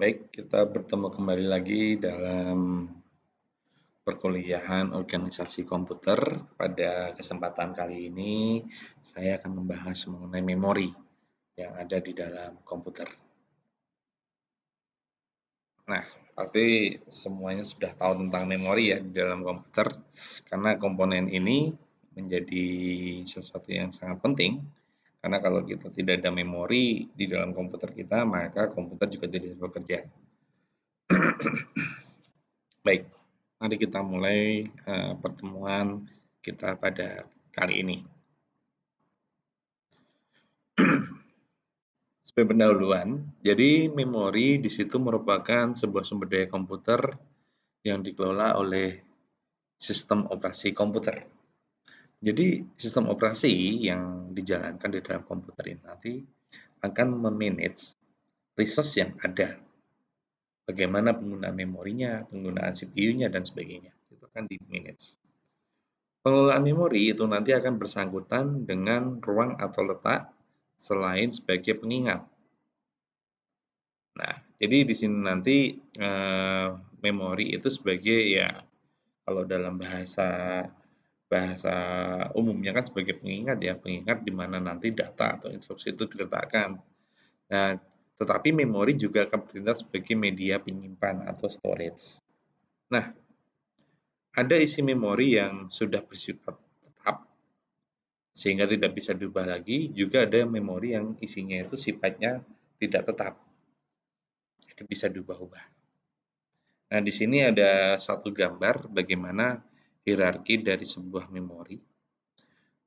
Baik, kita bertemu kembali lagi dalam perkuliahan organisasi komputer. Pada kesempatan kali ini, saya akan membahas mengenai memori yang ada di dalam komputer. Nah, pasti semuanya sudah tahu tentang memori ya di dalam komputer, karena komponen ini menjadi sesuatu yang sangat penting. Karena kalau kita tidak ada memori di dalam komputer kita, maka komputer juga tidak bisa bekerja. Baik, mari kita mulai pertemuan kita pada kali ini. Sebagai pendahuluan, jadi memori di situ merupakan sebuah sumber daya komputer yang dikelola oleh sistem operasi komputer. Jadi sistem operasi yang dijalankan di dalam komputer ini nanti akan memanage resource yang ada. Bagaimana penggunaan memorinya, penggunaan CPU-nya, dan sebagainya. Itu akan di-manage. Pengelolaan memori itu nanti akan bersangkutan dengan ruang atau letak selain sebagai pengingat. Nah, jadi di sini nanti memori itu sebagai ya kalau dalam bahasa bahasa umumnya kan sebagai pengingat ya, pengingat di mana nanti data atau instruksi itu diletakkan. Nah, tetapi memori juga akan bertindak sebagai media penyimpan atau storage. Nah, ada isi memori yang sudah bersifat tetap sehingga tidak bisa diubah lagi, juga ada memori yang isinya itu sifatnya tidak tetap, jadi bisa diubah-ubah. Nah, di sini ada satu gambar bagaimana hierarki dari sebuah memori.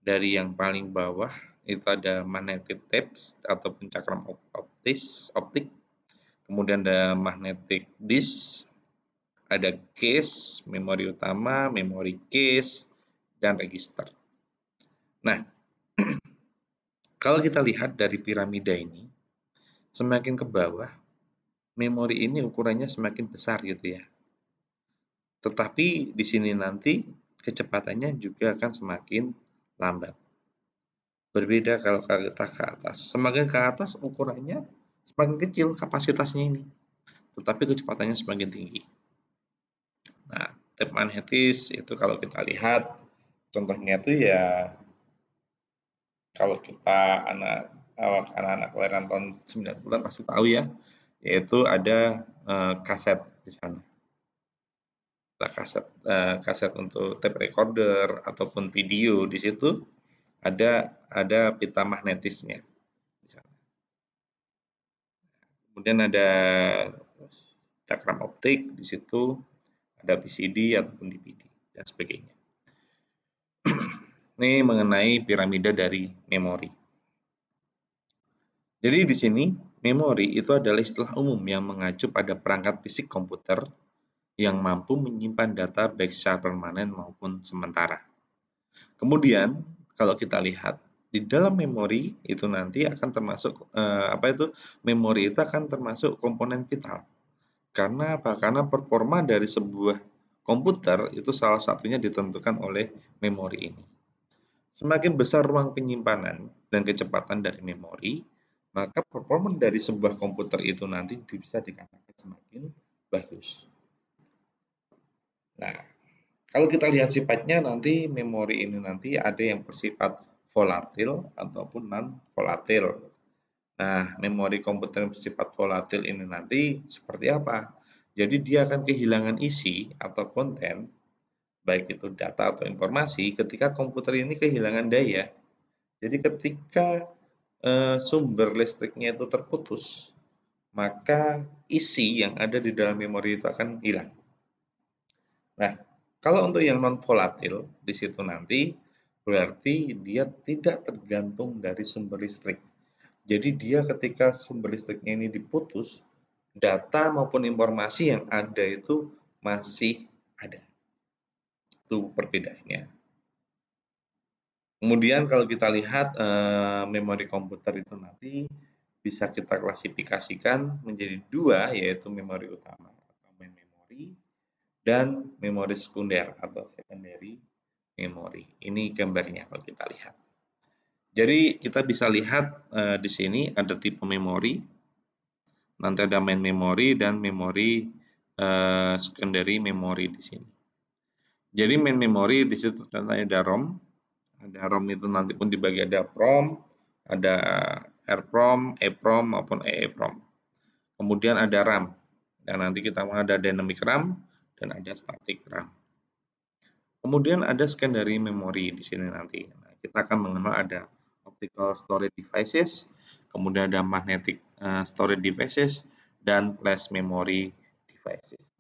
Dari yang paling bawah itu ada magnetic tapes atau cakram optik, kemudian ada magnetic disk, ada cache, memori utama, memori cache, dan register. Nah, kalau kita lihat dari piramida ini, semakin ke bawah, memori ini ukurannya semakin besar gitu ya. Tetapi di sini nanti kecepatannya juga akan semakin lambat. Berbeda kalau kita ke atas. Semakin ke atas ukurannya semakin kecil kapasitasnya ini. Tetapi kecepatannya semakin tinggi. Nah, tape magnetis itu kalau kita lihat contohnya itu ya kalau kita anak-anak kelahiran tahun 90-an pasti tahu ya, yaitu ada kaset di sana. Kaset untuk tape recorder ataupun video di situ ada pita magnetisnya di sana. Kemudian ada cakram optik di situ, ada VCD ataupun DVD dan sebagainya. Ini mengenai piramida dari memori. Jadi di sini memori itu adalah istilah umum yang mengacu pada perangkat fisik komputer yang mampu menyimpan data baik secara permanen maupun sementara. Kemudian kalau kita lihat di dalam memori itu nanti akan termasuk memori itu akan termasuk komponen vital. Karena apa? Karena performa dari sebuah komputer itu salah satunya ditentukan oleh memori ini. Semakin besar ruang penyimpanan dan kecepatan dari memori, maka performa dari sebuah komputer itu nanti bisa dikatakan semakin bagus. Nah, kalau kita lihat sifatnya nanti memori ini nanti ada yang bersifat volatil ataupun non volatil. Nah, memori komputer yang bersifat volatil ini nanti seperti apa? Jadi dia akan kehilangan isi atau konten, baik itu data atau informasi, ketika komputer ini kehilangan daya. Jadi ketika sumber listriknya itu terputus, maka isi yang ada di dalam memori itu akan hilang. Nah, kalau untuk yang non volatil di situ nanti berarti dia tidak tergantung dari sumber listrik. Jadi dia ketika sumber listriknya ini diputus, data maupun informasi yang ada itu masih ada. Itu perbedaannya. Kemudian kalau kita lihat memori komputer itu nanti bisa kita klasifikasikan menjadi dua, yaitu memori utama atau main memory dan memori sekunder atau secondary memory. Ini gambarnya kalau kita lihat. Jadi kita bisa lihat di sini ada tipe memori Nanti ada main memory dan memori secondary memory di sini. Jadi main memory di situ contohnya ada ROM. Ada ROM itu nanti pun dibagi ada PROM, ada RPROM, EPROM maupun EEPROM. Kemudian ada RAM. Dan nanti kita mau ada dynamic RAM dan ada static RAM. Kemudian ada secondary memory di sini nanti. Nah, kita akan mengenal ada optical storage devices, kemudian ada magnetic storage devices, dan flash memory devices.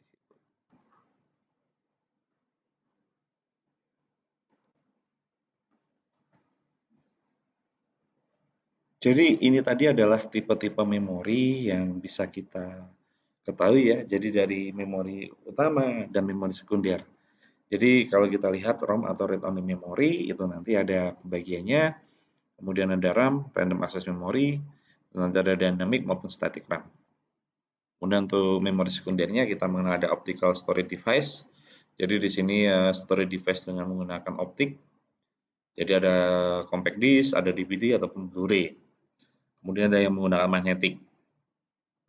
Jadi ini tadi adalah tipe-tipe memori yang bisa kita ketahui ya. Jadi dari memori utama dan memori sekunder. Jadi kalau kita lihat ROM atau read only memory itu nanti ada pembagiannya, kemudian ada RAM, random access memory, nanti ada dynamic maupun static RAM. Kemudian untuk memori sekundernya kita mengenal ada optical storage device. Jadi di sini storage device dengan menggunakan optik. Jadi ada compact disk, ada DVD ataupun Blu-ray. Kemudian ada yang menggunakan magnetic.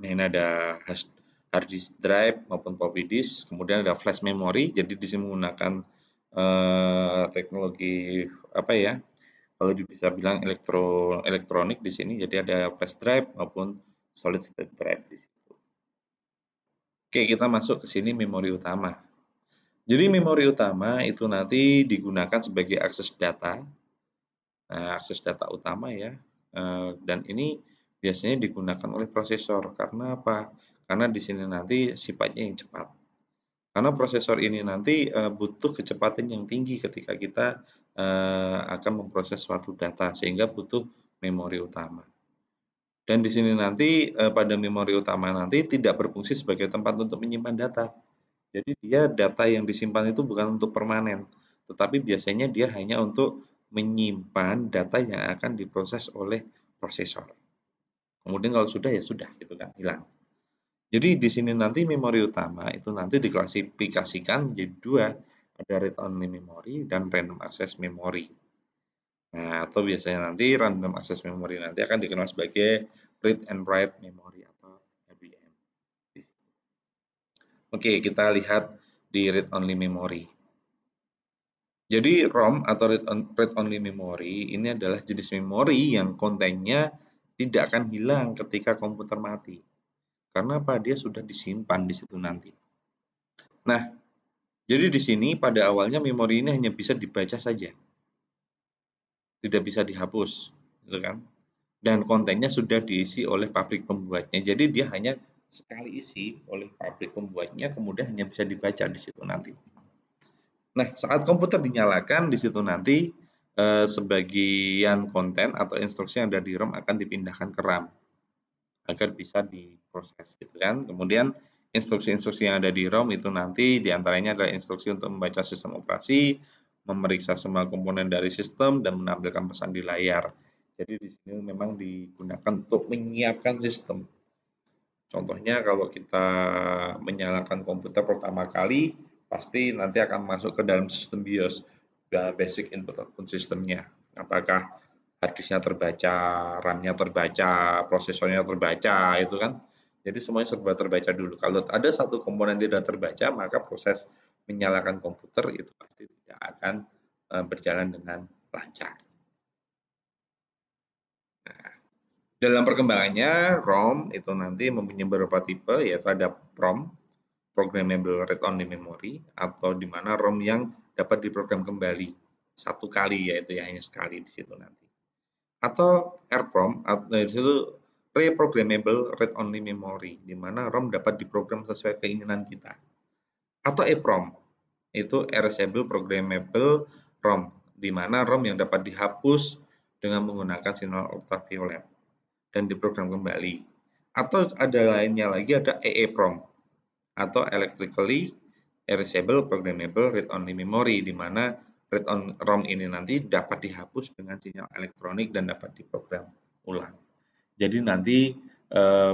Nah, ini ada hard disk drive maupun floppy disk. Kemudian ada flash memory. Jadi di sini menggunakan teknologi apa ya? Kalau bisa bilang elektronik di sini. Jadi ada flash drive maupun solid state drive di situ. Oke, kita masuk ke sini memori utama. Jadi memori utama itu nanti digunakan sebagai akses data, akses data utama ya. Dan ini biasanya digunakan oleh prosesor. Karena apa? Karena di sini nanti sifatnya yang cepat. Karena prosesor ini nanti butuh kecepatan yang tinggi ketika kita akan memproses suatu data, sehingga butuh memori utama. Dan di sini nanti pada memori utama nanti tidak berfungsi sebagai tempat untuk menyimpan data. Jadi dia data yang disimpan itu bukan untuk permanen, tetapi biasanya dia hanya untuk menyimpan data yang akan diproses oleh prosesor. Kemudian kalau sudah ya sudah gitu kan, hilang. Jadi di sini nanti memori utama itu nanti diklasifikasikan menjadi dua, ada read only memory dan random access memory. Nah, atau biasanya nanti random access memory nanti akan dikenal sebagai read and write memory atau RWM. Oke, kita lihat di read only memory. Jadi ROM atau read only memory ini adalah jenis memori yang kontennya tidak akan hilang ketika komputer mati. Karena apa? Dia sudah disimpan di situ nanti. Nah, jadi di sini pada awalnya memori ini hanya bisa dibaca saja. Tidak bisa dihapus, gitu kan? Dan kontennya sudah diisi oleh pabrik pembuatnya. Jadi dia hanya sekali isi oleh pabrik pembuatnya, kemudian hanya bisa dibaca di situ nanti. Nah, saat komputer dinyalakan di situ nanti sebagian konten atau instruksi yang ada di ROM akan dipindahkan ke RAM agar bisa diproses, gitu kan. Kemudian instruksi-instruksi yang ada di ROM itu nanti diantaranya adalah instruksi untuk membaca sistem operasi, memeriksa semua komponen dari sistem, dan menampilkan pesan di layar. Jadi di sini memang digunakan untuk menyiapkan sistem. Contohnya kalau kita menyalakan komputer pertama kali, pasti nanti akan masuk ke dalam sistem BIOS, basic input output sistemnya. Apakah harddisknya terbaca, RAM-nya terbaca, prosesornya terbaca, itu kan. Jadi semuanya serba terbaca dulu. Kalau ada satu komponen tidak terbaca, maka proses menyalakan komputer itu pasti tidak akan berjalan dengan lancar. Nah, dalam perkembangannya, ROM itu nanti mempunyai beberapa tipe, yaitu ada PROM, Programmable Read Only Memory, atau di mana ROM yang dapat diprogram kembali satu kali, yaitu ya hanya sekali di situ nanti. Atau RPROM, atau itu Reprogrammable Read Only Memory, di mana ROM dapat diprogram sesuai keinginan kita. Atau EPROM, itu Erasable Programmable ROM, di mana ROM yang dapat dihapus dengan menggunakan sinyal ultraviolet dan diprogram kembali. Atau ada lainnya lagi, ada EEPROM atau Electrically Erasable Programmable Read Only Memory, di mana read on ROM ini nanti dapat dihapus dengan sinyal elektronik dan dapat diprogram ulang. Jadi nanti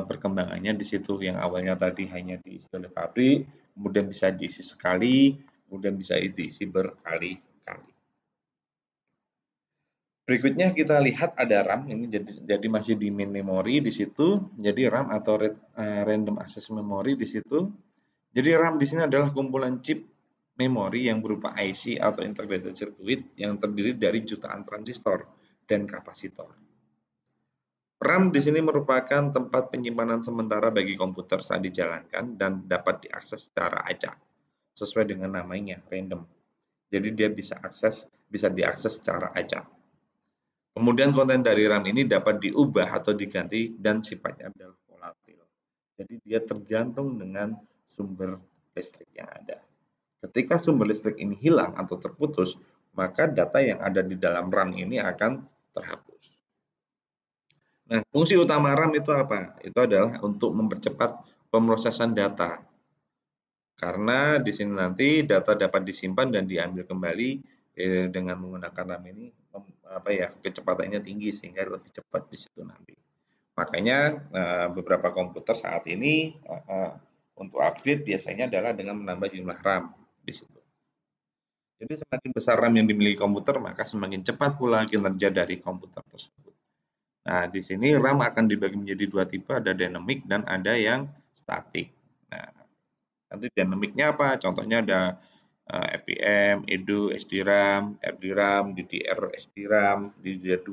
perkembangannya di situ, yang awalnya tadi hanya diisi oleh pabrik, kemudian bisa diisi sekali, kemudian bisa diisi berkali-kali. Berikutnya kita lihat ada RAM, ini jadi masih di main memory di situ. Jadi RAM atau random access memory di situ. Jadi RAM di sini adalah kumpulan chip memori yang berupa IC atau integrated circuit yang terdiri dari jutaan transistor dan kapasitor. RAM di sini merupakan tempat penyimpanan sementara bagi komputer saat dijalankan dan dapat diakses secara acak, sesuai dengan namanya, random. Jadi dia bisa diakses secara acak. Kemudian konten dari RAM ini dapat diubah atau diganti dan sifatnya adalah volatil. Jadi dia tergantung dengan sumber listrik yang ada. Ketika sumber listrik ini hilang atau terputus, maka data yang ada di dalam RAM ini akan terhapus. Nah, fungsi utama RAM itu apa? Itu adalah untuk mempercepat pemrosesan data. Karena di sini nanti data dapat disimpan dan diambil kembali dengan menggunakan RAM ini kecepatannya tinggi sehingga lebih cepat di situ nanti. Makanya beberapa komputer saat ini untuk upgrade biasanya adalah dengan menambah jumlah RAM di situ. Jadi semakin besar RAM yang dimiliki komputer, maka semakin cepat pula kinerja dari komputer tersebut. Nah, di sini RAM akan dibagi menjadi dua tipe, ada dynamic dan ada yang static. Nah, nanti dynamicnya apa? Contohnya ada FPM, EDU, SDRAM, FDRAM, DDR SDRAM, DDR2,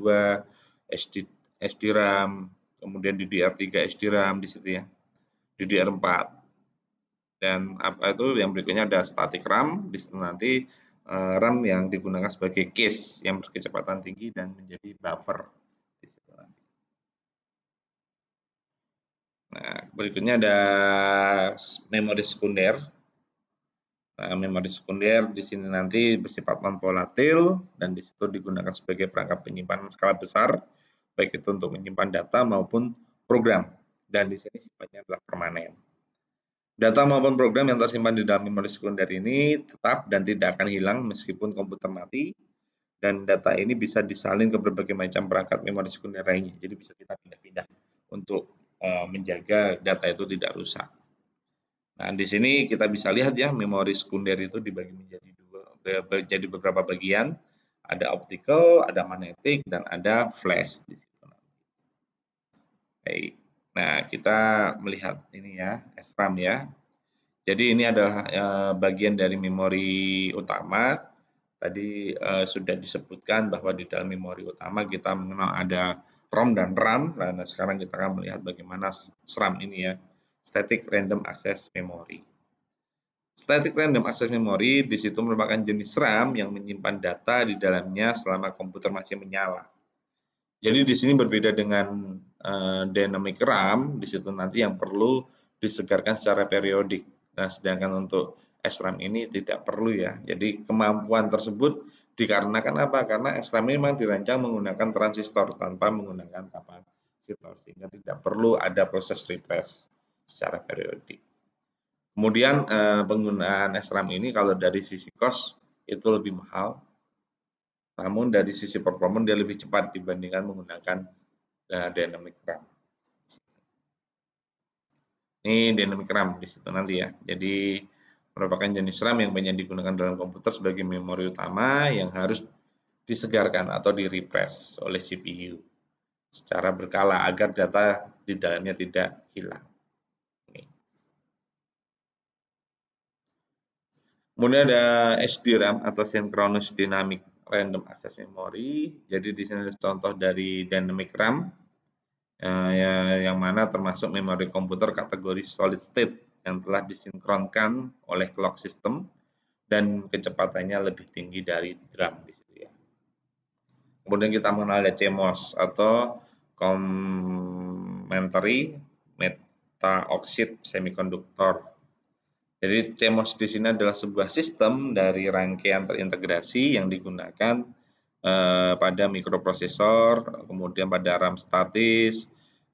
SDRAM, kemudian DDR3 SDRAM di situ ya, DDR4. Dan apa itu yang berikutnya ada static RAM, di situ nanti RAM yang digunakan sebagai cache yang berkecepatan tinggi dan menjadi buffer di situ nanti. Nah, berikutnya ada memori sekunder. Nah, memori sekunder di sini nanti bersifat non volatil dan di situ digunakan sebagai perangkat penyimpanan skala besar, baik itu untuk menyimpan data maupun program. Dan di sini sifatnya adalah permanen. Data maupun program yang tersimpan di dalam memori sekunder ini tetap dan tidak akan hilang meskipun komputer mati, dan data ini bisa disalin ke berbagai macam perangkat memori sekunder lainnya. Jadi bisa kita pindah-pindah untuk menjaga data itu tidak rusak. Nah, di sini kita bisa lihat ya, memori sekunder itu dibagi menjadi beberapa bagian. Ada optical, ada magnetic, dan ada flash di situ. Baik. Nah, kita melihat ini ya, SRAM ya. Jadi ini adalah bagian dari memori utama. Tadi sudah disebutkan bahwa di dalam memori utama kita mengenal ada ROM dan RAM. Nah, sekarang kita akan melihat bagaimana SRAM ini ya, Static Random Access Memory. Static Random Access Memory di situ merupakan jenis RAM yang menyimpan data di dalamnya selama komputer masih menyala. Jadi di sini berbeda dengan dynamic RAM, di situ nanti yang perlu disegarkan secara periodik. Nah, sedangkan untuk SRAM ini tidak perlu ya. Jadi kemampuan tersebut dikarenakan apa? Karena SRAM ini memang dirancang menggunakan transistor tanpa menggunakan kapasitor, sehingga tidak perlu ada proses refresh secara periodik. Kemudian penggunaan SRAM ini kalau dari sisi cost itu lebih mahal, namun dari sisi performa dia lebih cepat dibandingkan menggunakan dynamic RAM. Ini dynamic RAM di situ nanti ya. Jadi merupakan jenis RAM yang banyak digunakan dalam komputer sebagai memori utama yang harus disegarkan atau di-refresh oleh CPU secara berkala agar data di dalamnya tidak hilang. Kemudian ada SDRAM atau Synchronous Dynamic Random Access Memory. Jadi di sini contoh dari Dynamic RAM yang mana termasuk memori komputer kategori solid state yang telah disinkronkan oleh clock system dan kecepatannya lebih tinggi dari DRAM di situ ya. Kemudian kita mengenal ada CMOS atau Complementary Meta Oxide Semiconductor. Jadi CMOS di sini adalah sebuah sistem dari rangkaian terintegrasi yang digunakan pada mikroprosesor, kemudian pada RAM statis,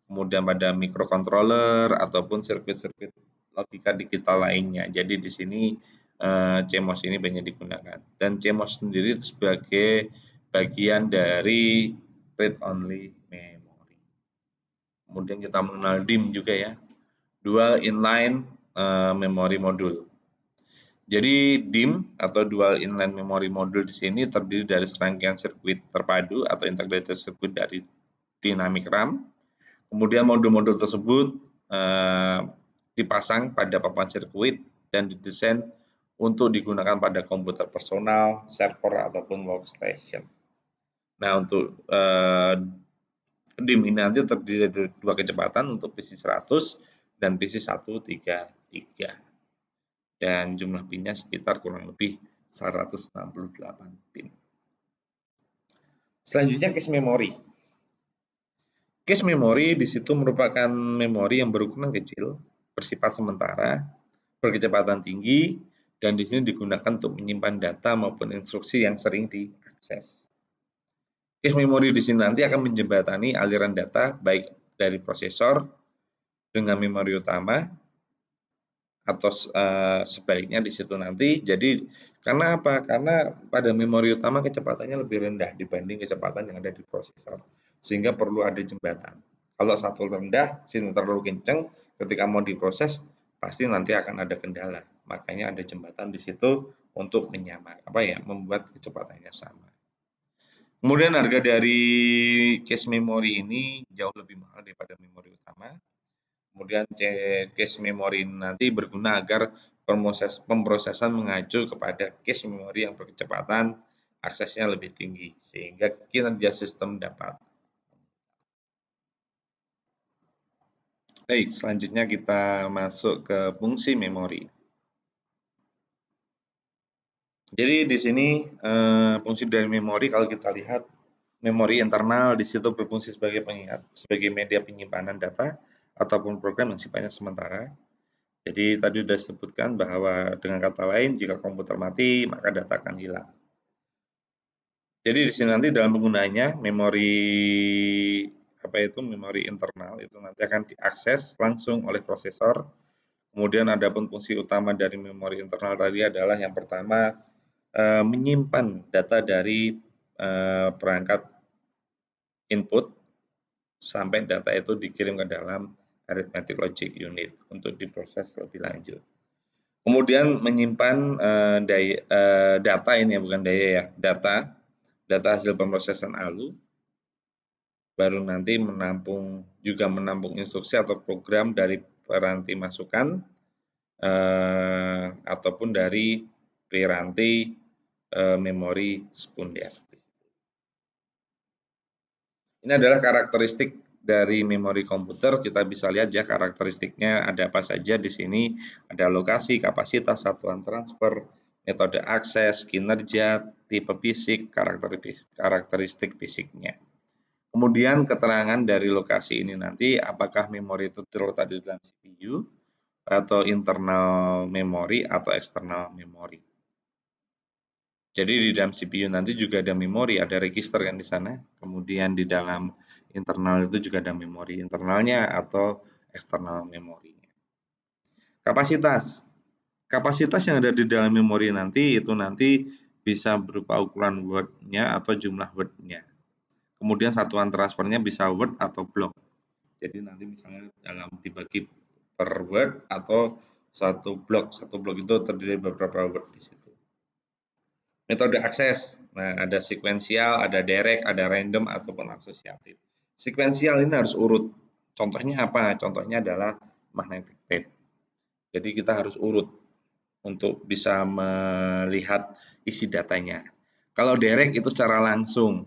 kemudian pada microcontroller ataupun sirkuit-sirkuit logika digital lainnya. Jadi di sini CMOS ini banyak digunakan. Dan CMOS sendiri itu sebagai bagian dari read only memory. Kemudian kita mengenal DIMM juga ya, Dual Inline Memory Module. Jadi DIMM atau Dual Inline Memory Module di sini terdiri dari serangkaian sirkuit terpadu atau integrated circuit dari dynamic RAM. Kemudian modul-modul tersebut dipasang pada papan sirkuit dan didesain untuk digunakan pada komputer personal, server ataupun workstation. Nah, untuk DIMM ini nanti terdiri dari dua kecepatan untuk PC 100 dan PC 133. Dan jumlah pinnya sekitar kurang lebih 168 pin. Selanjutnya cache memory. Cache memory di situ merupakan memori yang berukuran kecil, bersifat sementara, berkecepatan tinggi, dan di sini digunakan untuk menyimpan data maupun instruksi yang sering diakses. Cache memory di sini nanti akan menjembatani aliran data baik dari prosesor dengan memori utama atau sebaliknya di situ nanti. Jadi karena apa? Karena pada memori utama kecepatannya lebih rendah dibanding kecepatan yang ada di prosesor, sehingga perlu ada jembatan. Kalau satu rendah, sini terlalu kencang, ketika mau diproses pasti nanti akan ada kendala. Makanya ada jembatan di situ untuk membuat kecepatannya sama. Kemudian harga dari cache memory ini jauh lebih mahal daripada memori utama. Kemudian cache memory nanti berguna agar pemrosesan mengacu kepada cache memory yang berkecepatan aksesnya lebih tinggi sehingga kinerja sistem dapat. Baik, selanjutnya kita masuk ke fungsi memori. Jadi di sini fungsi dari memori kalau kita lihat memori internal di situ berfungsi sebagai pengingat, sebagai media penyimpanan data ataupun program yang sifatnya sementara. Jadi tadi sudah disebutkan bahwa dengan kata lain jika komputer mati maka data akan hilang. Jadi di sini nanti dalam penggunaannya memori internal itu nanti akan diakses langsung oleh prosesor. Kemudian ada pun fungsi utama dari memori internal tadi adalah yang pertama menyimpan data dari perangkat input sampai data itu dikirim ke dalam arithmetic logic unit untuk diproses lebih lanjut. Kemudian menyimpan data ini bukan daya ya, data hasil pemrosesan ALU, baru nanti menampung instruksi atau program dari piranti masukan ataupun dari piranti memori sekunder. Ini adalah karakteristik dari memori komputer. Kita bisa lihat ya karakteristiknya ada apa saja di sini. Ada lokasi, kapasitas, satuan transfer, metode akses, kinerja, tipe fisik, karakteristik fisiknya. Kemudian keterangan dari lokasi ini nanti apakah memori itu terletak di dalam CPU atau internal memori atau eksternal memori. Jadi di dalam CPU nanti juga ada memori, ada register kan di sana. Kemudian di dalam internal itu juga ada memori internalnya atau eksternal memorinya. Kapasitas. Kapasitas yang ada di dalam memori nanti itu nanti bisa berupa ukuran word-nya atau jumlah word-nya. Kemudian satuan transfernya bisa word atau block. Jadi nanti misalnya dalam dibagi per word atau satu blok itu terdiri dari beberapa word di situ. Metode akses, nah ada sekuensial, ada direct, ada random ataupun asosiatif. Sekuensial ini harus urut. Contohnya apa? Contohnya adalah magnetic tape. Jadi kita harus urut untuk bisa melihat isi datanya. Kalau direct itu secara langsung.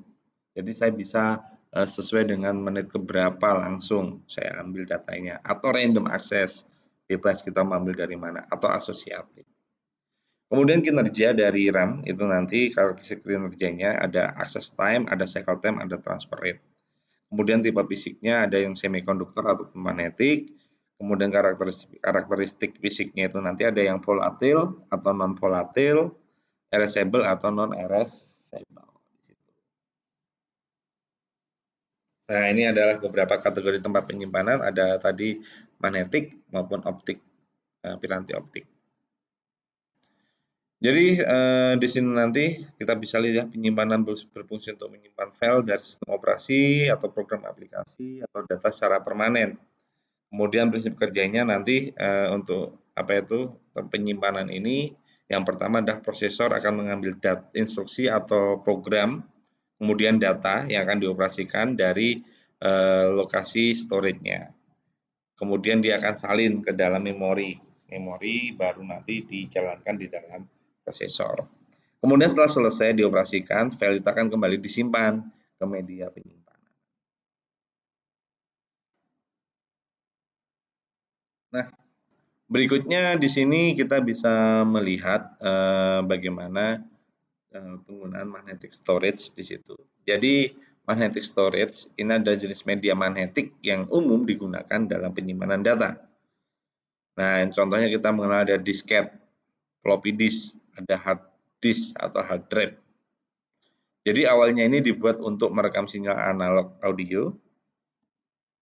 Jadi saya bisa sesuai dengan menit keberapa langsung saya ambil datanya. Atau random access, bebas kita mengambil dari mana. Atau asosiatif. Kemudian kinerja dari RAM itu nanti karakteristik kinerjanya ada access time, ada cycle time, ada transfer rate. Kemudian tipe fisiknya ada yang semikonduktor atau magnetik. Kemudian karakteristik fisiknya itu nanti ada yang volatil atau non volatil, erasable atau non erasable. Nah, ini adalah beberapa kategori tempat penyimpanan, ada tadi magnetik maupun optik, piranti optik. Jadi di sini nanti kita bisa lihat penyimpanan berfungsi untuk menyimpan file dari sistem operasi atau program aplikasi atau data secara permanen. Kemudian prinsip kerjanya nanti untuk penyimpanan ini Yang pertama adalah prosesor akan mengambil instruksi atau program, kemudian data yang akan dioperasikan dari lokasi storage-nya. Kemudian dia akan salin ke dalam memori. Memori baru nanti dijalankan di dalam prosesor. Kemudian setelah selesai dioperasikan, file itu akan kembali disimpan ke media penyimpanan. Nah, berikutnya di sini kita bisa melihat bagaimana penggunaan magnetic storage di situ. Jadi magnetic storage ini adalah jenis media magnetik yang umum digunakan dalam penyimpanan data. Nah, contohnya kita mengenal ada disket, floppy disk, ada hard disk atau hard drive. Jadi awalnya ini dibuat untuk merekam sinyal analog audio,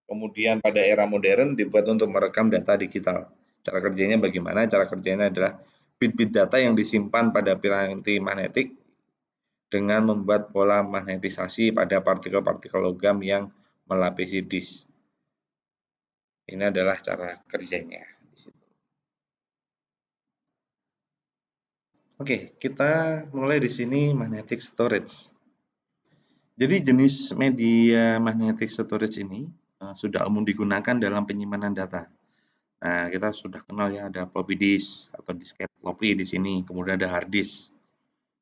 kemudian pada era modern dibuat untuk merekam data digital. Cara kerjanya bagaimana? Cara kerjanya adalah bit-bit data yang disimpan pada piranti magnetik dengan membuat pola magnetisasi pada partikel-partikel logam yang melapisi disk. Ini adalah cara kerjanya. Oke, kita mulai di sini magnetic storage. Jadi jenis media magnetic storage ini sudah umum digunakan dalam penyimpanan data. Nah, kita sudah kenal ya ada floppy disk atau disket floppy di sini, kemudian ada hard disk.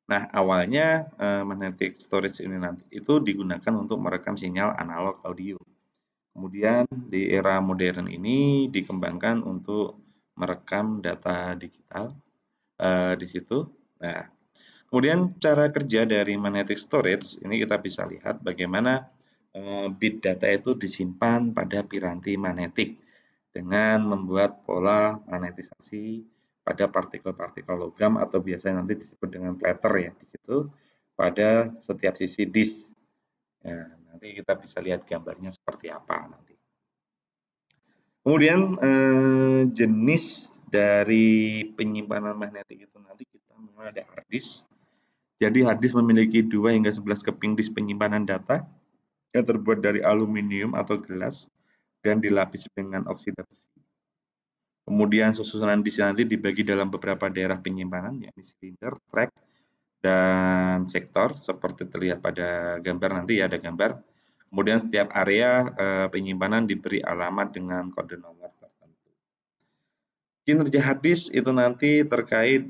Nah, awalnya magnetic storage ini nanti itu digunakan untuk merekam sinyal analog audio. Kemudian di era modern ini dikembangkan untuk merekam data digital di situ. Nah, kemudian cara kerja dari magnetic storage ini kita bisa lihat bagaimana bit data itu disimpan pada piranti magnetik dengan membuat pola magnetisasi pada partikel-partikel logam atau biasanya nanti disebut dengan platter ya di situ pada setiap sisi disk. Nah, nanti kita bisa lihat gambarnya seperti apa nanti. Kemudian jenis dari penyimpanan magnetik itu nanti kita mengenal ada hard disk. Jadi hard disk memiliki 2 hingga 11 keping disk penyimpanan data yang terbuat dari aluminium atau gelas dan dilapisi dengan oksida besi. Kemudian susunan disk nanti dibagi dalam beberapa daerah penyimpanan, yakni silinder, track, dan sektor seperti terlihat pada gambar nanti ya ada gambar. Kemudian setiap area penyimpanan diberi alamat dengan kode nomor tertentu. Kinerja hard disk itu nanti terkait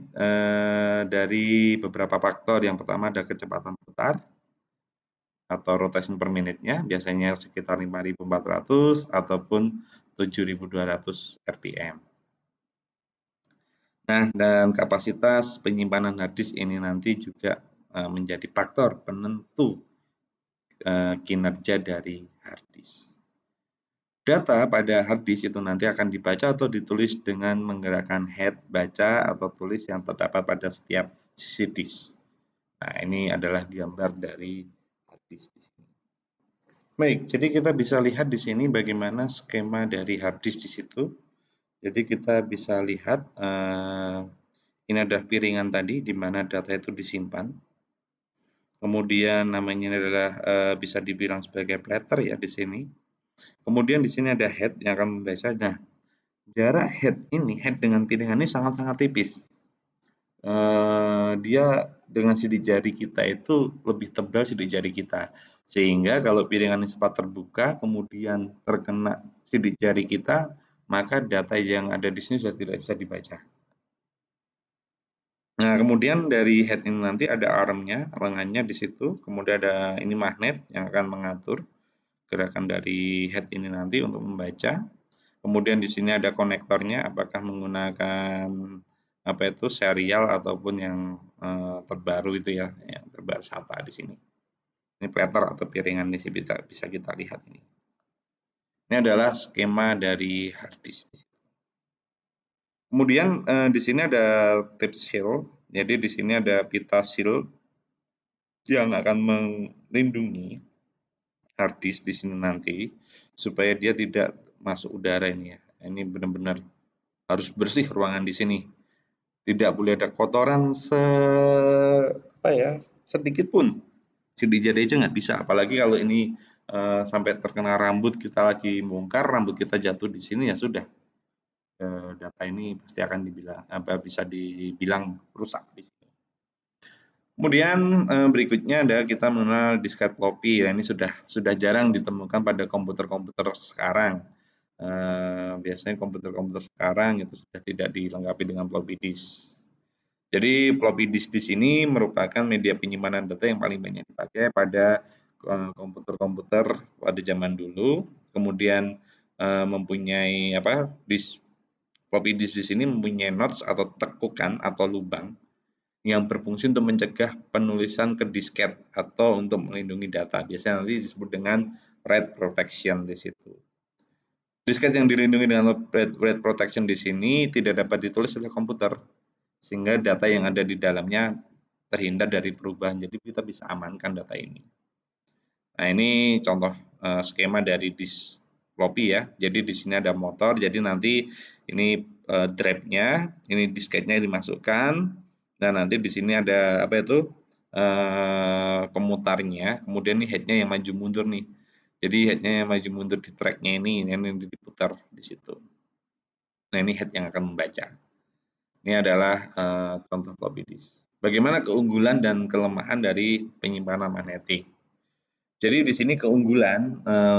dari beberapa faktor. Yang pertama ada kecepatan putar atau rotation per menitnya, biasanya sekitar 5.400 ataupun 7.200 rpm. Nah, dan kapasitas penyimpanan hard disk ini nanti juga menjadi faktor penentu kinerja dari hard disk. Data pada hard disk itu nanti akan dibaca atau ditulis dengan menggerakkan head baca atau tulis yang terdapat pada setiap sisi disk. Nah, ini adalah gambar dari hard disk di sini. Baik, jadi kita bisa lihat di sini bagaimana skema dari hard disk di situ. Jadi kita bisa lihat ini adalah piringan tadi di mana data itu disimpan. Kemudian namanya adalah bisa dibilang sebagai platter ya di sini. Kemudian di sini ada head yang akan membaca. Nah, jarak head dengan piringan ini sangat-sangat tipis. Dia dengan sidik jari kita itu lebih tebal sidik jari kita. Sehingga kalau piringan ini sempat terbuka, kemudian terkena sidik jari kita, maka data yang ada di sini sudah tidak bisa dibaca. Nah, kemudian dari head ini nanti ada armnya, lengannya di situ. Kemudian ada ini magnet yang akan mengatur gerakan dari head ini nanti untuk membaca. Kemudian di sini ada konektornya, apakah menggunakan apa itu serial ataupun yang terbaru itu ya, yang terbaru SATA di sini. Ini platter atau piringan di sini bisa kita lihat ini. Ini adalah skema dari hard disk. Kemudian di sini ada tip seal, jadi di sini ada pita seal yang akan melindungi hard disk di sini nanti supaya dia tidak masuk udara ini ya. Ini benar-benar harus bersih ruangan di sini. Tidak boleh ada kotoran sedikit pun. Sidik jari aja nggak bisa, apalagi kalau ini sampai terkena rambut kita lagi bongkar, rambut kita jatuh di sini ya sudah. data ini pasti akan bisa dibilang rusak di sini. Kemudian berikutnya ada kita mengenal disket floppy. Ya, ini sudah jarang ditemukan pada komputer-komputer sekarang. Biasanya komputer-komputer sekarang itu sudah tidak dilengkapi dengan floppy disk. Jadi floppy disk di sini merupakan media penyimpanan data yang paling banyak dipakai pada komputer-komputer pada zaman dulu. Kemudian mempunyai floppy disk di sini mempunyai notch atau tekukan atau lubang yang berfungsi untuk mencegah penulisan ke disket atau untuk melindungi data. Biasanya nanti disebut dengan write protection di situ. Disket yang dilindungi dengan write protection di sini tidak dapat ditulis oleh komputer, sehingga data yang ada di dalamnya terhindar dari perubahan. Jadi kita bisa amankan data ini. Nah, ini contoh skema dari disk floppy ya. Jadi di sini ada motor, jadi nanti ini drive-nya, ini disketnya dimasukkan. Nah, nanti di sini ada pemutarnya, kemudian ini head-nya yang maju mundur nih. Jadi head-nya yang maju mundur di track-nya ini diputar di situ. Nah, ini head yang akan membaca. Ini adalah contoh floppy disk. Bagaimana keunggulan dan kelemahan dari penyimpanan magnetik? Jadi di sini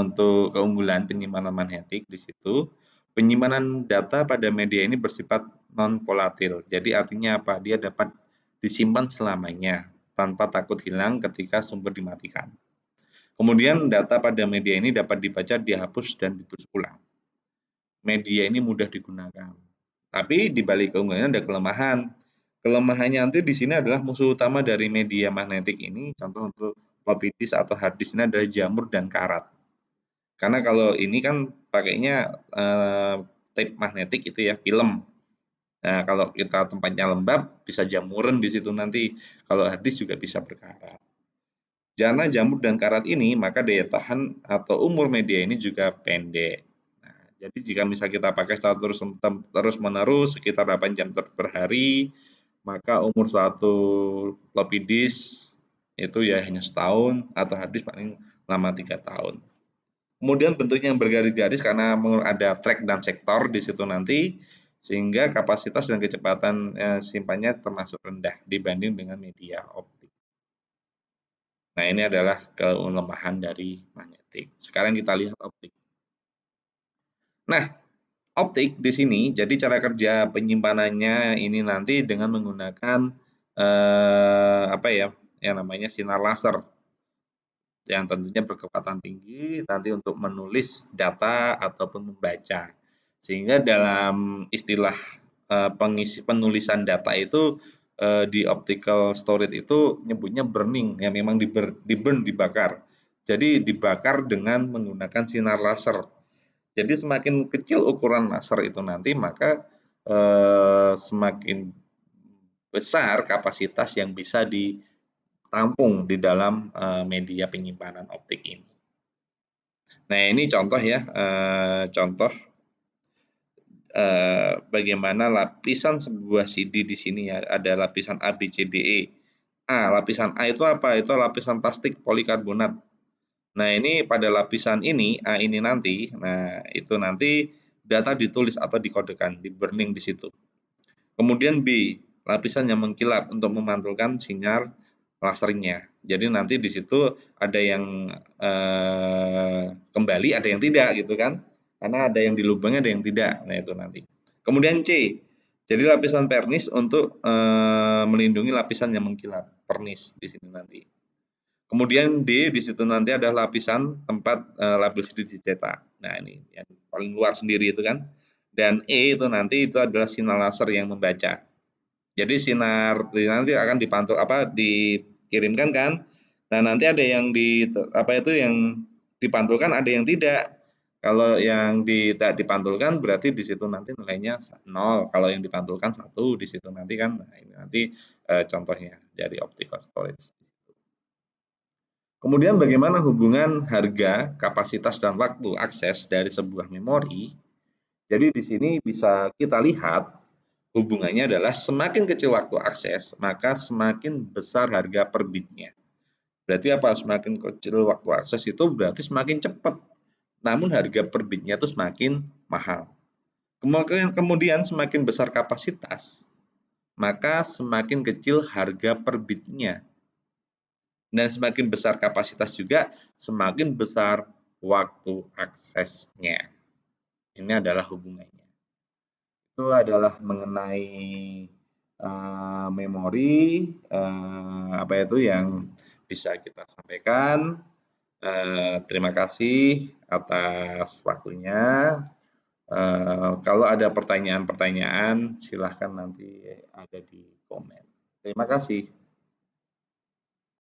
untuk keunggulan penyimpanan magnetik di situ, penyimpanan data pada media ini bersifat non volatil. Jadi artinya apa? Dia dapat disimpan selamanya tanpa takut hilang ketika sumber dimatikan. Kemudian data pada media ini dapat dibaca, dihapus, dan ditulis ulang. Media ini mudah digunakan. Tapi di balik keunggulannya ada kelemahan. Kelemahannya nanti di sini adalah musuh utama dari media magnetik ini, contoh untuk floppy disk atau hard disk ini adalah jamur dan karat. Karena kalau ini kan pakainya tape magnetik itu ya, film. Nah, kalau kita tempatnya lembab bisa jamuran di situ nanti. Kalau hard disk juga bisa berkarat. Karena jamur dan karat ini, maka daya tahan atau umur media ini juga pendek. Nah, jadi jika misal kita pakai secara terus-menerus sekitar 8 jam per hari, maka umur suatu floppy disk itu ya hanya setahun atau hard disk paling lama 3 tahun. Kemudian bentuknya yang bergaris-garis karena ada track dan sektor di situ nanti, sehingga kapasitas dan kecepatan simpannya termasuk rendah dibanding dengan media optik. Nah, ini adalah kelemahan dari magnetik. Sekarang kita lihat optik. Nah, optik di sini, jadi cara kerja penyimpanannya ini nanti dengan menggunakan yang namanya sinar laser, yang tentunya berkecepatan tinggi nanti untuk menulis data ataupun membaca. Sehingga dalam istilah penulisan data itu di optical storage itu nyebutnya burning, yang memang dibakar. Jadi dibakar dengan menggunakan sinar laser. Jadi semakin kecil ukuran laser itu nanti, maka semakin besar kapasitas yang bisa ditampung di dalam media penyimpanan optik ini. Nah, ini contoh ya, contoh bagaimana lapisan sebuah CD di sini ya, ada lapisan A, B, C, D, E. Lapisan A itu apa? Itu lapisan plastik polikarbonat. Nah, ini pada lapisan ini, A ini nanti, nah itu nanti data ditulis atau dikodekan, di burning di situ. Kemudian B, lapisan yang mengkilap untuk memantulkan sinyal lasernya. Jadi nanti di situ ada yang kembali, ada yang tidak gitu kan. Karena ada yang di lubangnya, ada yang tidak. Nah, itu nanti. Kemudian C, jadi lapisan pernis untuk melindungi lapisan yang mengkilap, pernis di sini nanti. Kemudian D di situ nanti ada lapisan tempat label CD dicetak. Nah, ini yang paling luar sendiri itu kan. Dan E itu nanti itu adalah sinar laser yang membaca. Jadi sinar nanti akan dikirimkan kan. Nah, nanti ada yang yang dipantulkan, ada yang tidak. Kalau yang tidak dipantulkan berarti di situ nanti nilainya 0. Kalau yang dipantulkan 1 di situ nanti kan. Nah, ini nanti contohnya dari optical storage. Kemudian bagaimana hubungan harga, kapasitas, dan waktu akses dari sebuah memori? Jadi di sini bisa kita lihat hubungannya adalah semakin kecil waktu akses, maka semakin besar harga per bitnya. Berarti apa? Semakin kecil waktu akses itu berarti semakin cepat. Namun harga per bitnya itu semakin mahal. Kemudian semakin besar kapasitas, maka semakin kecil harga per bitnya. Dan semakin besar kapasitas juga, semakin besar waktu aksesnya. Ini adalah hubungannya. Itu adalah mengenai memori, apa itu yang bisa kita sampaikan. Terima kasih atas waktunya. Kalau ada pertanyaan-pertanyaan, silahkan nanti ada di komen. Terima kasih.